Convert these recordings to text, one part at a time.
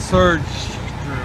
surge drill.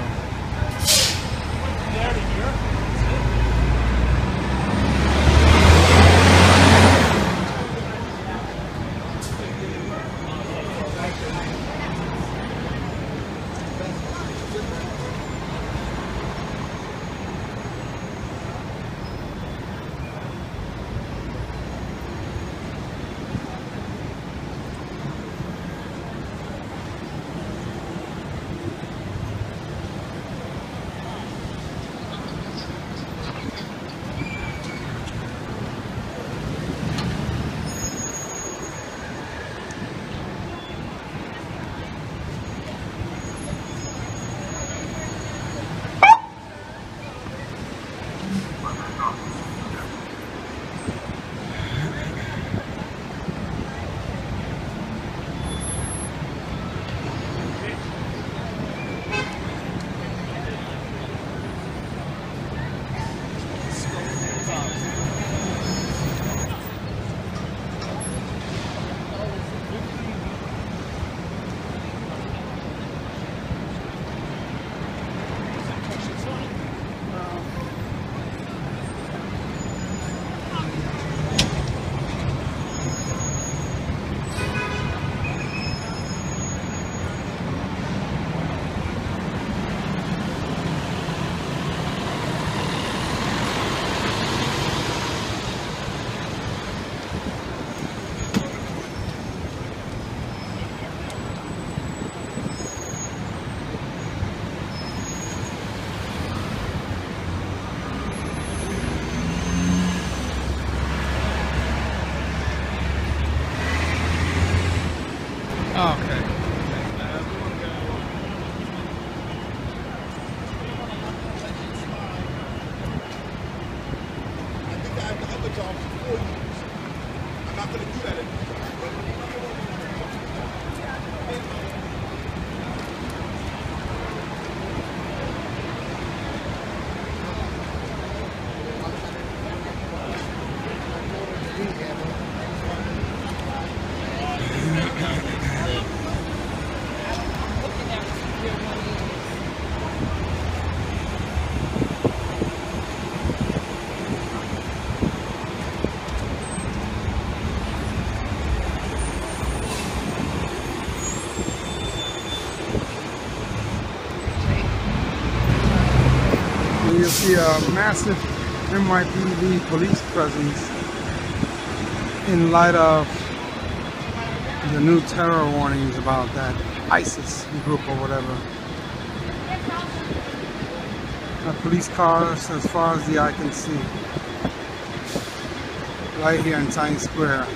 Okay. I think I have the other job for 4 years. I'm not going to do that anymore. You'll see a massive NYPD police presence in light of the new terror warnings about that ISIS group or whatever. Police cars as far as the eye can see. Right here in Times Square.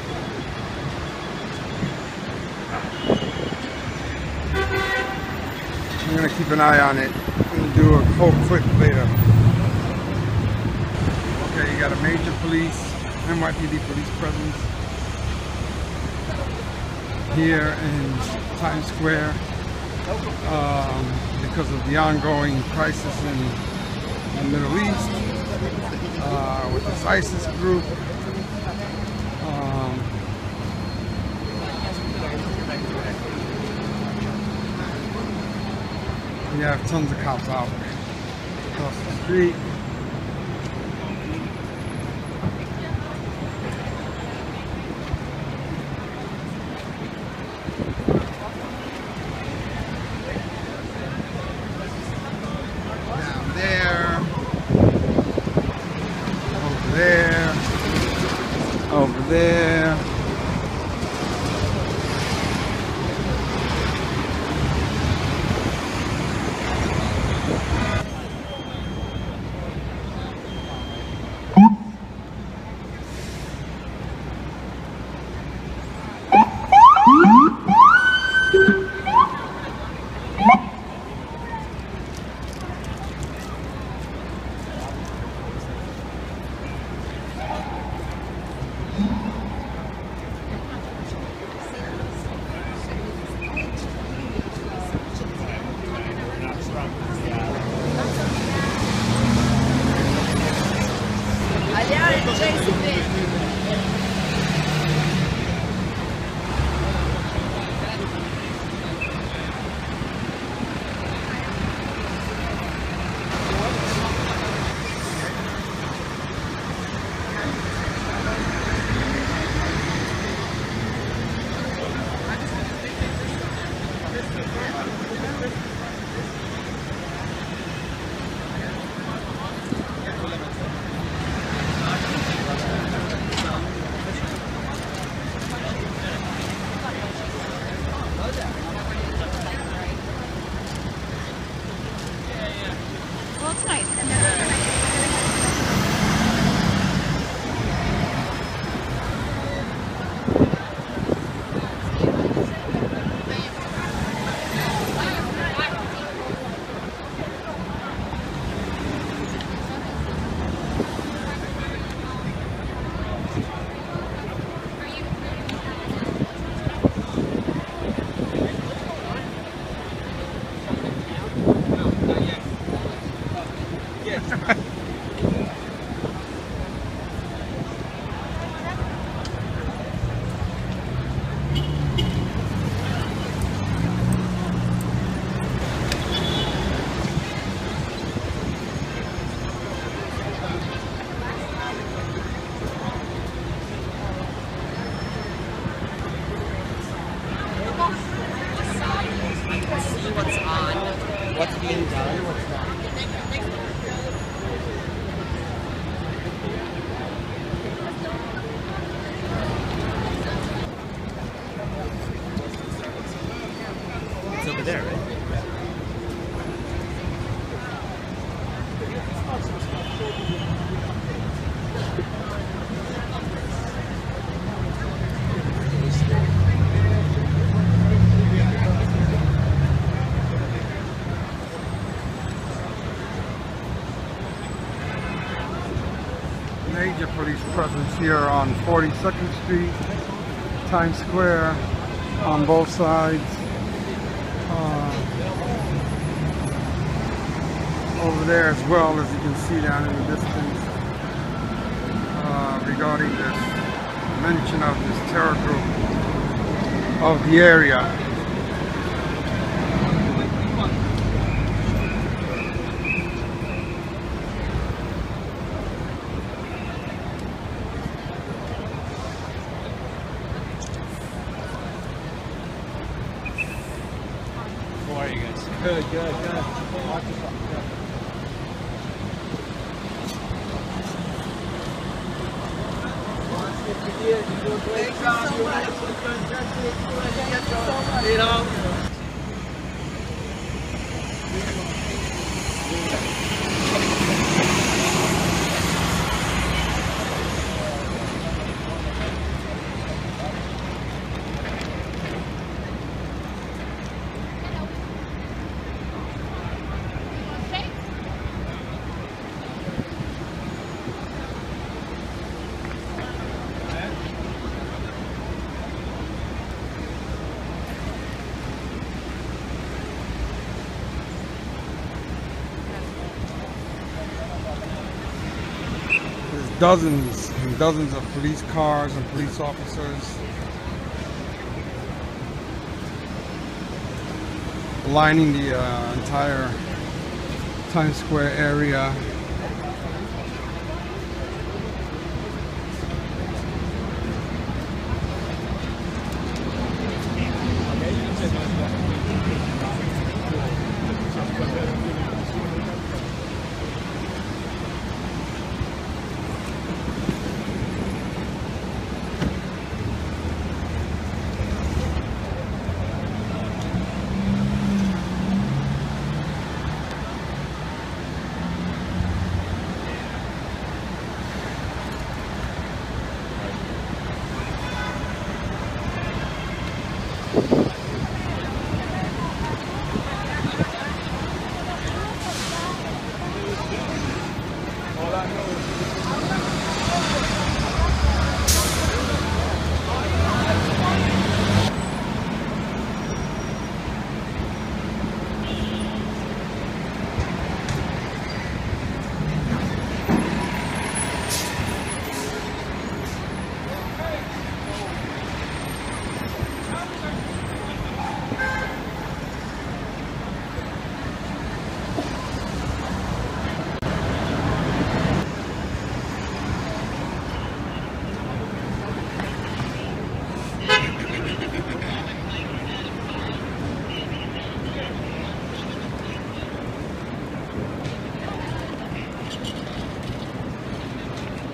I'm going to keep an eye on it and do a whole clip later. Okay, you got a major NYPD police presence here in Times Square because of the ongoing crisis in the Middle East with this ISIS group. You have tons of cops out across the street. Down there. Over there. Over there. here on 42nd Street, Times Square, on both sides. Over there as well, as you can see down in the distance, regarding this mention of this terror group of the area. How are you guys? Good, good, good. Watch yourself. Good. Thank you so much. You know. Dozens and dozens of police cars and police officers lining the entire Times Square area.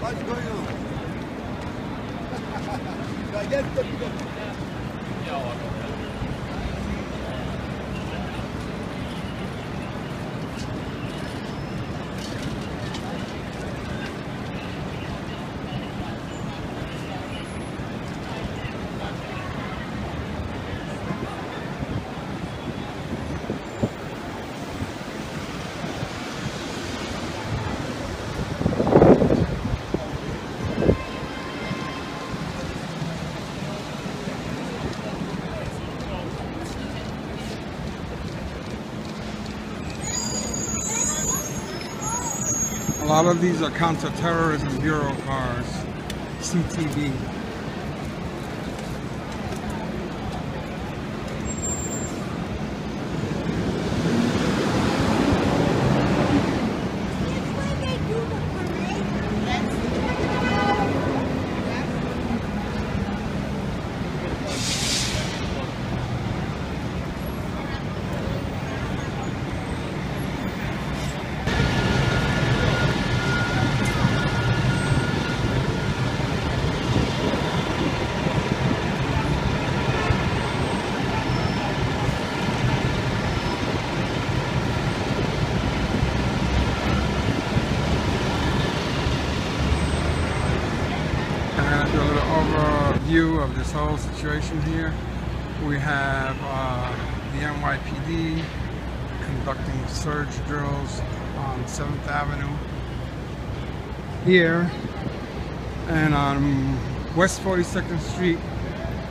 What's going on? I guess A lot of these are Counter-terrorism Bureau cars, CTB. Do a little overview of this whole situation here. We have the Nypd conducting surge drills on 7th Avenue here, And on West 42nd Street,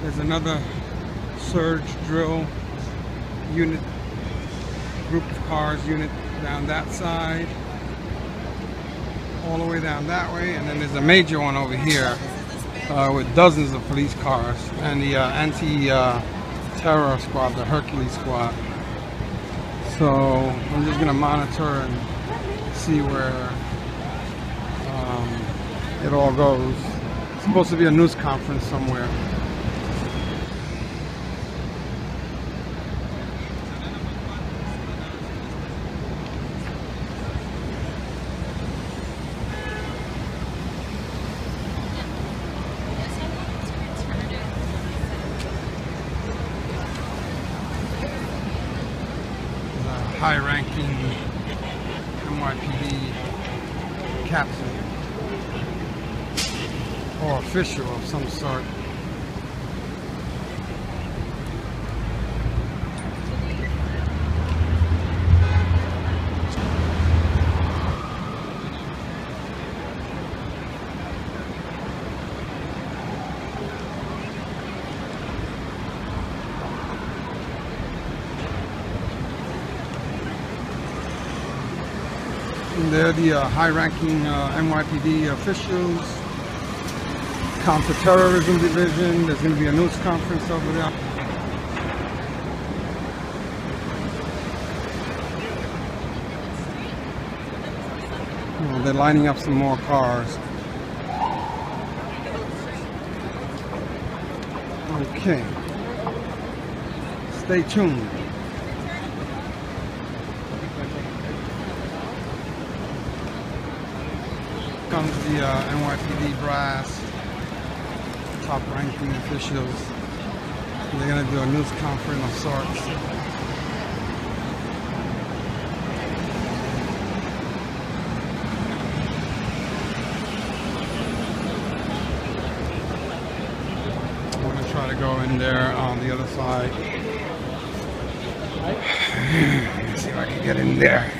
there's another surge drill unit, group of cars unit down that side, all the way down that way, and then there's a major one over here with dozens of police cars and the anti-terror squad, the Hercules squad. So I'm just gonna monitor and see where it all goes. It's supposed to be a news conference somewhere. High-ranking NYPD captain or official of some sort. And they're the high-ranking NYPD officials, Counter-terrorism division. There's going to be a news conference over there. Oh, they're lining up some more cars. Okay. Stay tuned. Comes the NYPD brass, top-ranking officials. They're going to do a news conference of sorts. I'm going to try to go in there on the other side. Let's see if I can get in there.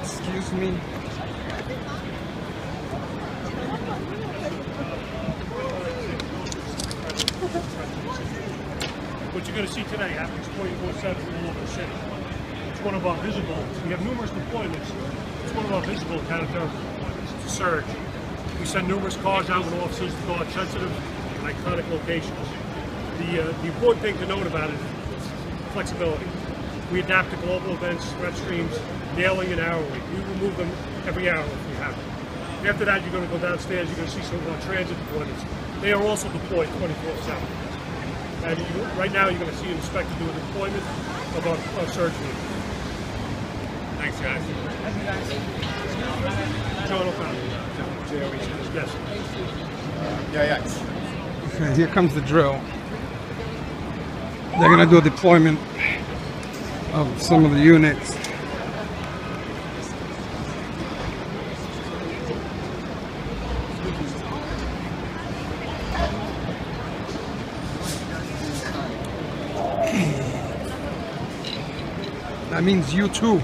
Excuse me. What you're going to see today happens 24/7 all over the city. It's one of our visible, we have numerous deployments. It's one of our visible counter-terrorism deployments. It's a surge. We send numerous cars out with officers to guard sensitive and iconic locations. The important thing to note about it is flexibility. We adapt to global events, threat streams, nailing and hourly. We remove them every hour if we have to. After that, you're going to go downstairs, you're going to see some of our transit deployments. They are also deployed 24/7. And right now, you're going to see an inspector do a deployment of our surge unit. Thanks, guys. John O'Connor. Yes. Yes. Okay, here comes the drill. They're going to do a deployment of some of the units. That means you too.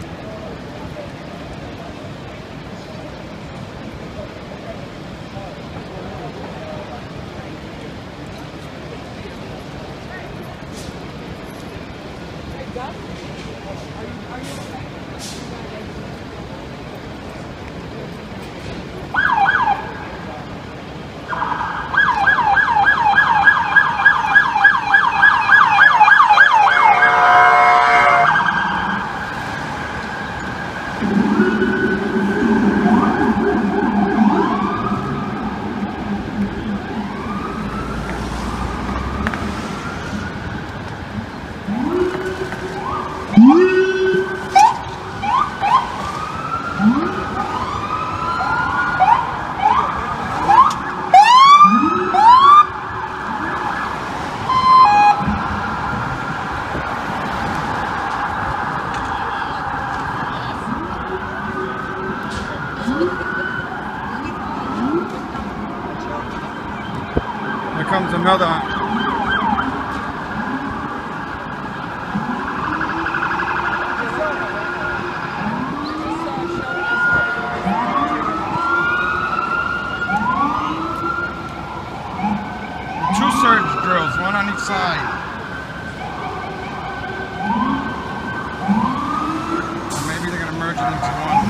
Here comes another. side. Or maybe they're going to merge it into one.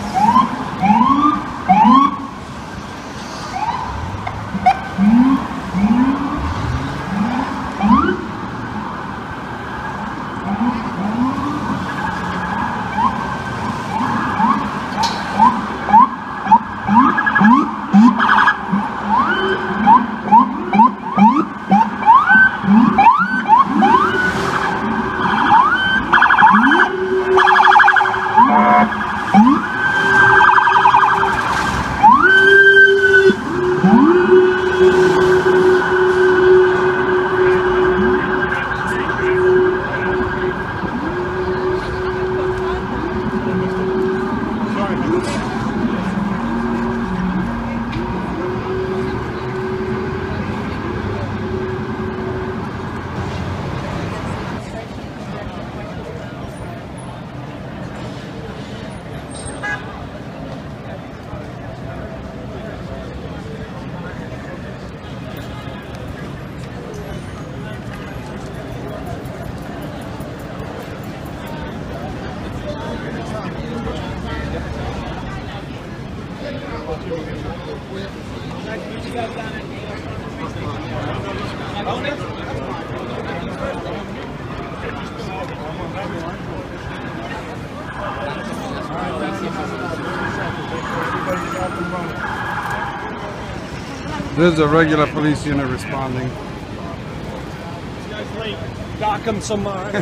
There's a regular police unit responding. This guy's late. Dock him some. Okay.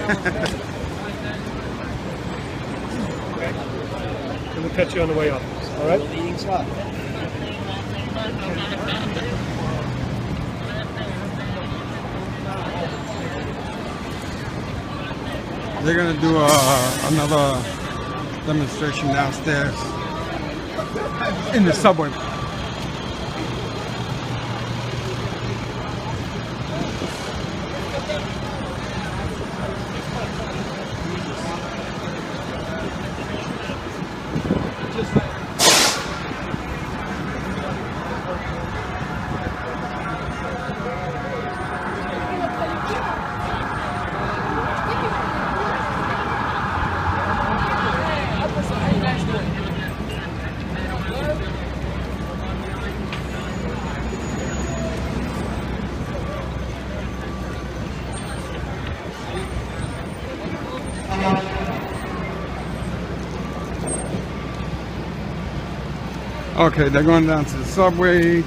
We'll catch you on the way up. All right. Leading spot. They're gonna do another demonstration downstairs in the subway. Okay, they're going down to the subway.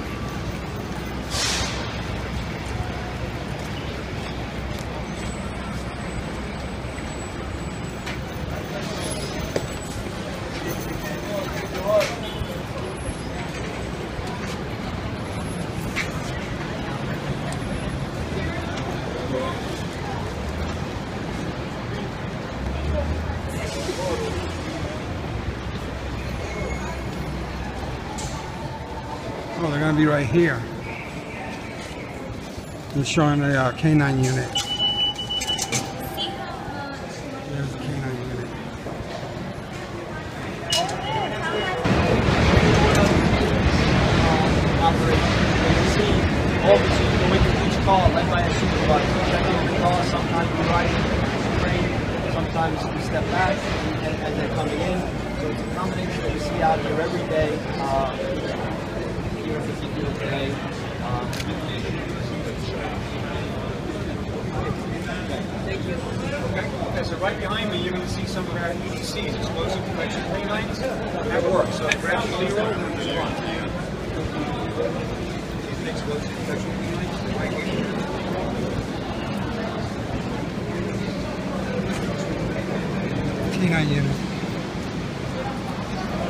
Oh, they're going to be right here. They're showing a canine unit. There's the canine unit. Officers go into each car led by a supervisor. Checking the car, sometimes we ride straight, sometimes we step back as they're coming in. So it's a combination that we see out here every day. Here in particular today. Okay, so right behind me, you're going to see some of our EDCs, explosive detection canines, at work. So ground zero, respond. Explosive detection canines, right here. Canine unit.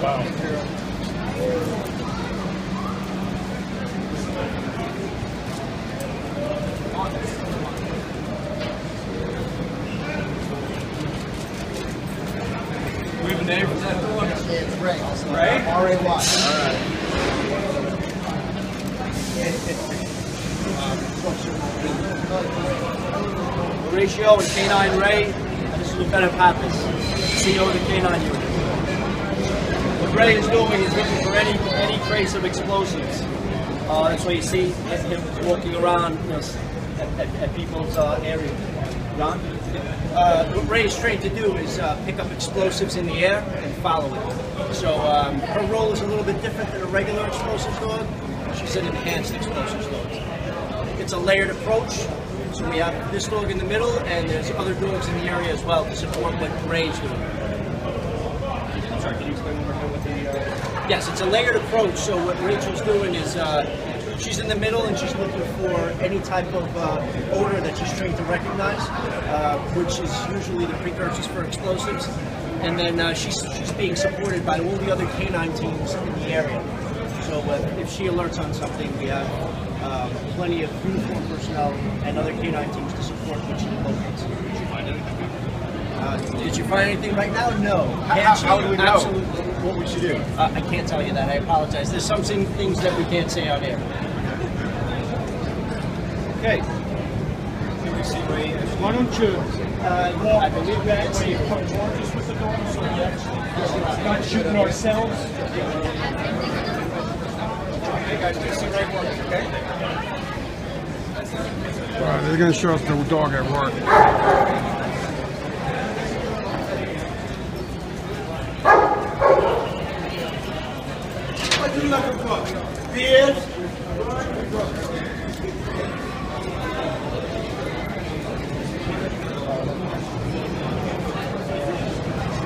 Wow. We have a name for that one? It's Ray. Ray? R-A-Y. All right. Horatio and Canine Ray, and this is Lieutenant Pappas, CEO of the Canine Unit. What Ray is doing is looking for any trace of explosives. That's why you see him walking around, at people's areas. Ron? What Ray is trained to do is pick up explosives in the air and follow it. So her role is a little bit different than a regular explosives dog. She's an enhanced explosives dog. It's a layered approach. So we have this dog in the middle, and there's other dogs in the area as well to support what Ray's doing. I'm sorry, can you explain one more time what the... Yes, it's a layered approach. So what Rachel's doing is she's in the middle and she's looking for any type of odor that she's trained to recognize, which is usually the precursors for explosives. And then she's being supported by all the other canine teams in the area. So if she alerts on something, we have plenty of uniformed personnel and other canine teams to support what she locates. Did you find anything? Did you find anything right now? No. How do we know? Absolutely. What would you do? I can't tell you that. I apologize. There's some things that we can't say on air. Okay. Can we see Ray? Why don't you I believe that's put charges with the dog so we actually not shooting ourselves? Hey guys, do you see Ray work, okay? Right, they're going to show us the dog at work. What you looking for? Beers?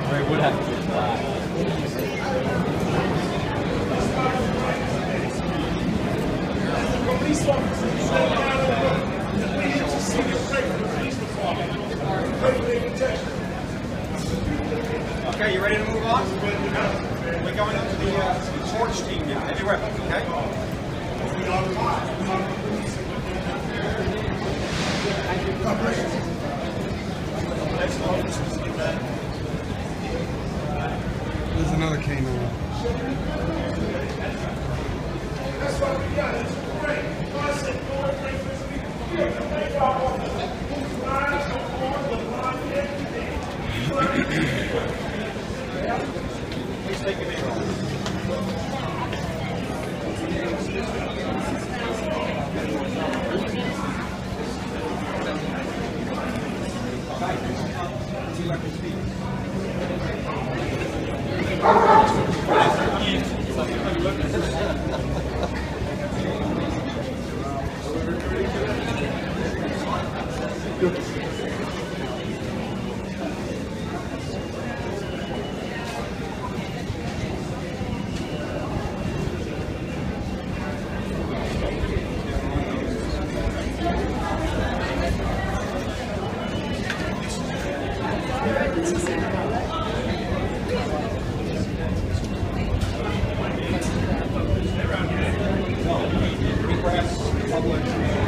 Ray would have to Police officers, slow down the road. We need to see the police department. Okay, you ready to move on? We're going up to the sports team now. Heavy weapons, okay? There's another canine. That's what we got. It's great. I said, Please take a knee roll.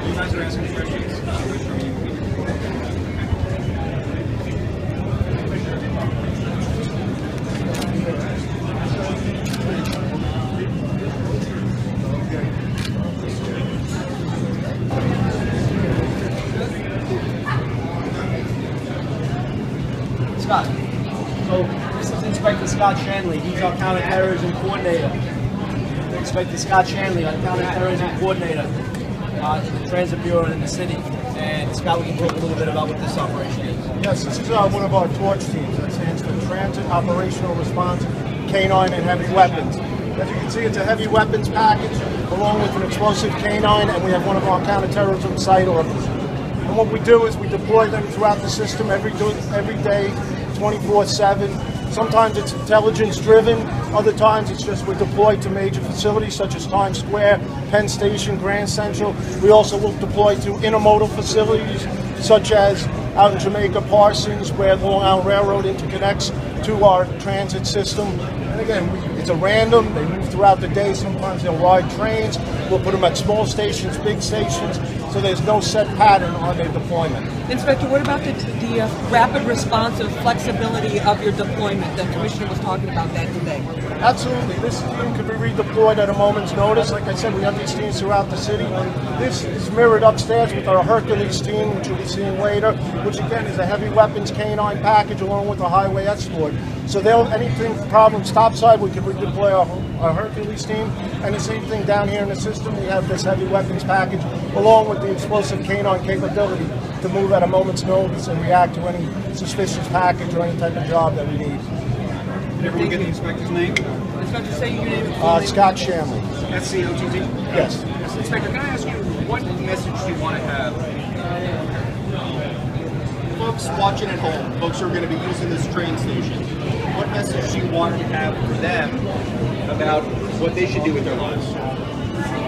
You guys are asking questions. Scott. So this is Inspector Scott Shanley. He's our counter-terrorism coordinator. Inspector Scott Shanley, our counter-terrorism coordinator in the Transit Bureau in the city. And Scott, we can talk a little bit about what this operation is. Yes, this is one of our torch teams that stands for Transit Operational Response Canine and Heavy Weapons. As you can see, it's a heavy weapons package along with an explosive canine, and we have one of our counterterrorism site officers. And what we do is we deploy them throughout the system every day, 24/7. Sometimes it's intelligence driven, other times it's just we're deployed to major facilities such as Times Square, Penn Station, Grand Central. We also will deploy to intermodal facilities such as out in Jamaica, Parsons, where the Long Island Railroad interconnects to our transit system. And again, it's a random, they move throughout the day, sometimes they'll ride trains, we'll put them at small stations, big stations, so there's no set pattern on their deployment. Inspector, what about the rapid response and flexibility of your deployment? The Commissioner was talking about that today. Absolutely. This team can be redeployed at a moment's notice. Like I said, we have these teams throughout the city. This is mirrored upstairs with our Hercules team, which you'll be seeing later, which again is a heavy weapons canine package along with a highway escort. So anything problems topside, we can redeploy our Hercules team. And the same thing down here in the system, we have this heavy weapons package along with the explosive canine capability to move at a moment's notice and react to any suspicious package or any type of job that we need. Did everyone get the inspector's name? Inspector, say your name. Scott Shanley. SCOTT? Yes. Inspector, can I ask you, what message do you want to have? Folks watching at home, folks who are going to be using this train station, what message do you want to have for them about what they should do with their lives?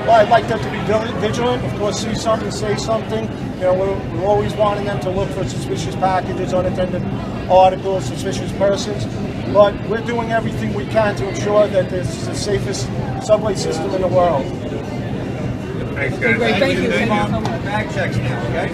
Well, I'd like them to be vigilant. Of course, see something, say something. You know, we're always wanting them to look for suspicious packages, unattended articles, suspicious persons. But we're doing everything we can to ensure that this is the safest subway system in the world. Thanks, guys. Great, thank you. Bag checks now, okay?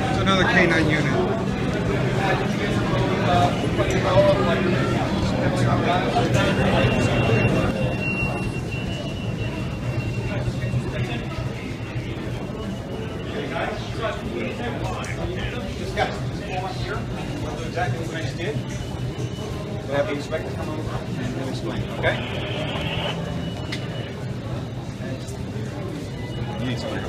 It's another K9 unit. Exactly what you guys did. We'll have the inspector come over and we'll explain, okay? You need somebody to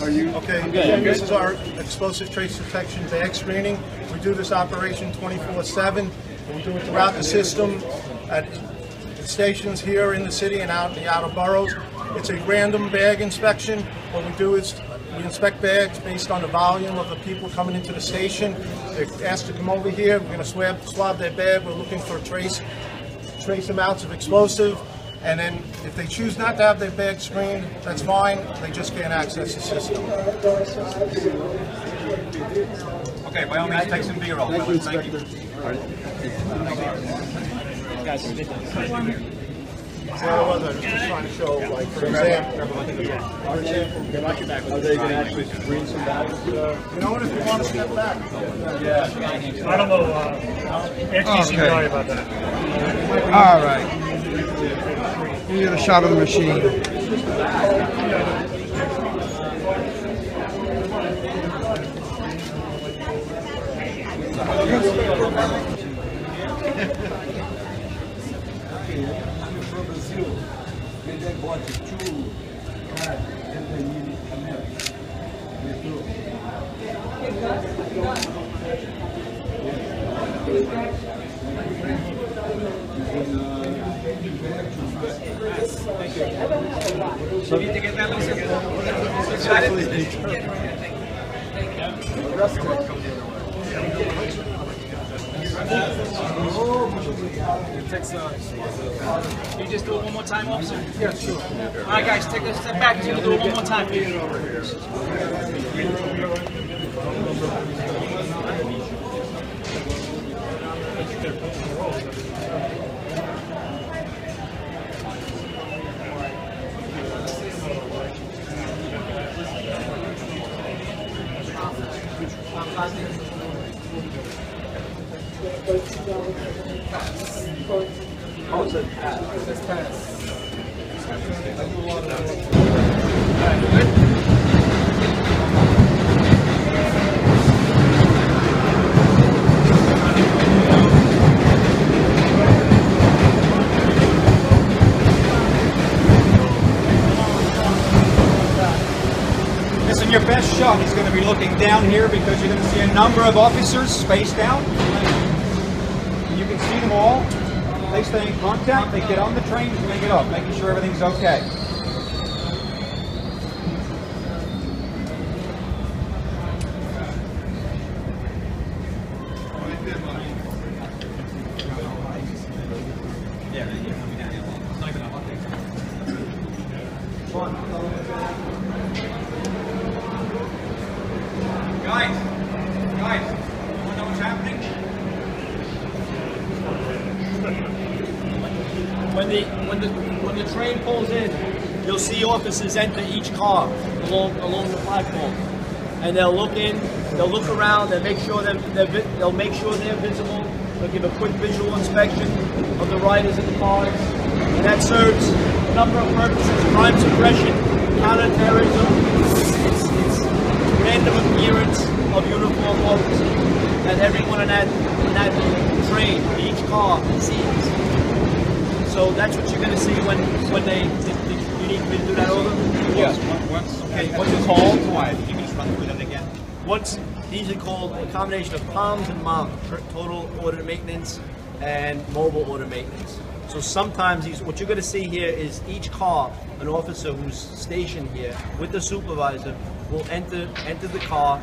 Are you okay? Again, this is our explosive trace detection bag screening. We do this operation 24/7. We do it throughout the system at stations here in the city and out in the outer boroughs. It's a random bag inspection. What we do is we inspect bags based on the volume of the people coming into the station. They're asked to come over here. We're going to swab their bag. We're looking for trace amounts of explosive. And then if they choose not to have their bag screened, that's fine. They just can't access the system. Okay, by all means, take some B-roll. Thank you. So just trying to show, like, for example, are they going to actually screen some bags? You know what, if you want to step back. Yeah. I don't know. Anthony's Okay. sorry about that. All right. You get a shot of the machine. You need to get that, Lisa? Can you just do it one more time, officer? Yeah, sure. All right, guys, take a step back. He's going to do it one more time. Listen, your best shot is going to be looking down here because you're going to see a number of officers spaced out. And you can see them all. They stay in contact, they get on the train and they get off, making sure everything's okay. Yeah, you're coming down here alone. It's not even up. Guys, you want to know what's happening? When the train pulls in, you'll see officers enter each car along the platform, and they'll look in, they'll look around, they'll make sure they're visible. They'll give a quick visual inspection of the riders in the cars, and that serves a number of purposes: crime suppression, counter-terrorism. It's random appearance of uniformed officers that everyone in that train, each car, sees. So that's what you're going to see when you need me to do that over? Yes. What's it called? Why? Can you just run through that again? These are called a combination of POMs and MOMs, total order maintenance and mobile order maintenance. So sometimes what you're going to see here is each car, an officer who's stationed here with the supervisor will enter the car,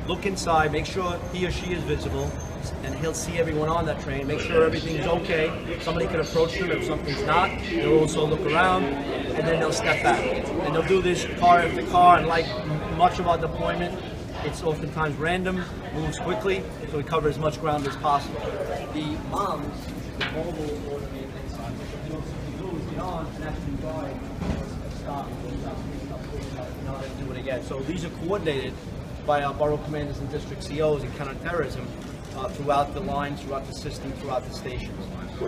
look inside, make sure he or she is visible, and he'll see everyone on that train, make sure everything's okay. Somebody can approach them if something's not. They'll also look around, and then they'll step back. And they'll do this car after car, and like much of our deployment, it's oftentimes random, moves quickly, so we cover as much ground as possible. The MOMs, the mobile order maintenance, what you do is get on and actually ride, stop, and do it again. So these are coordinated by our borough commanders and district COs in counter-terrorism throughout the line, throughout the system, throughout the stations.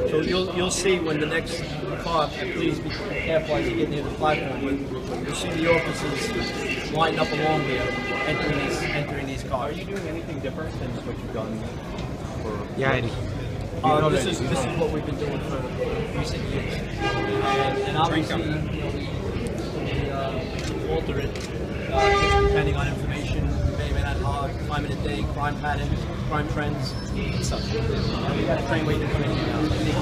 So you'll see when the next car, and please be careful as you get near the platform, you'll see the officers lined up along here, entering these cars. Are you doing anything different than what you've done for? Yeah. This is what we've been doing for recent years, and obviously we alter it depending on information. May not have time of the day, crime patterns, crime trends, and such. And we got a train waiting to come in now. So I think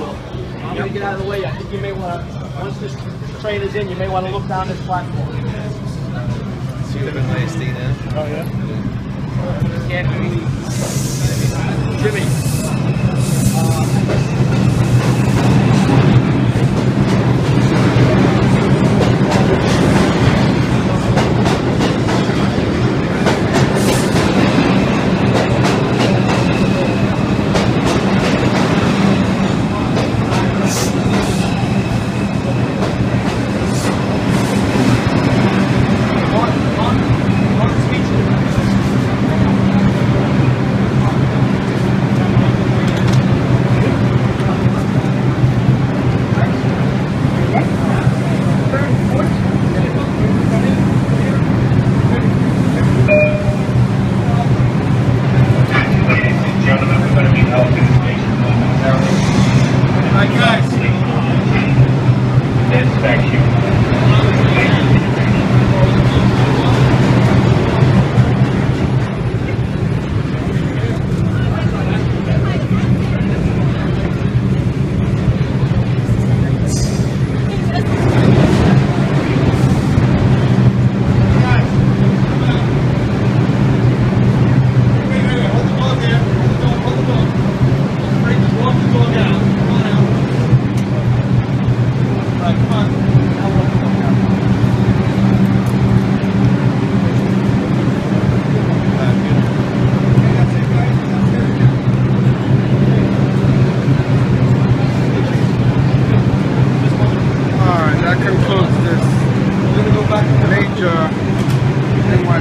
I'm going to get out of the way. I think you may want to, once this train is in, you may want to look down this platform. So you live in ISD now? Oh yeah. Jimmy.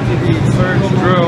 Nypd search drill.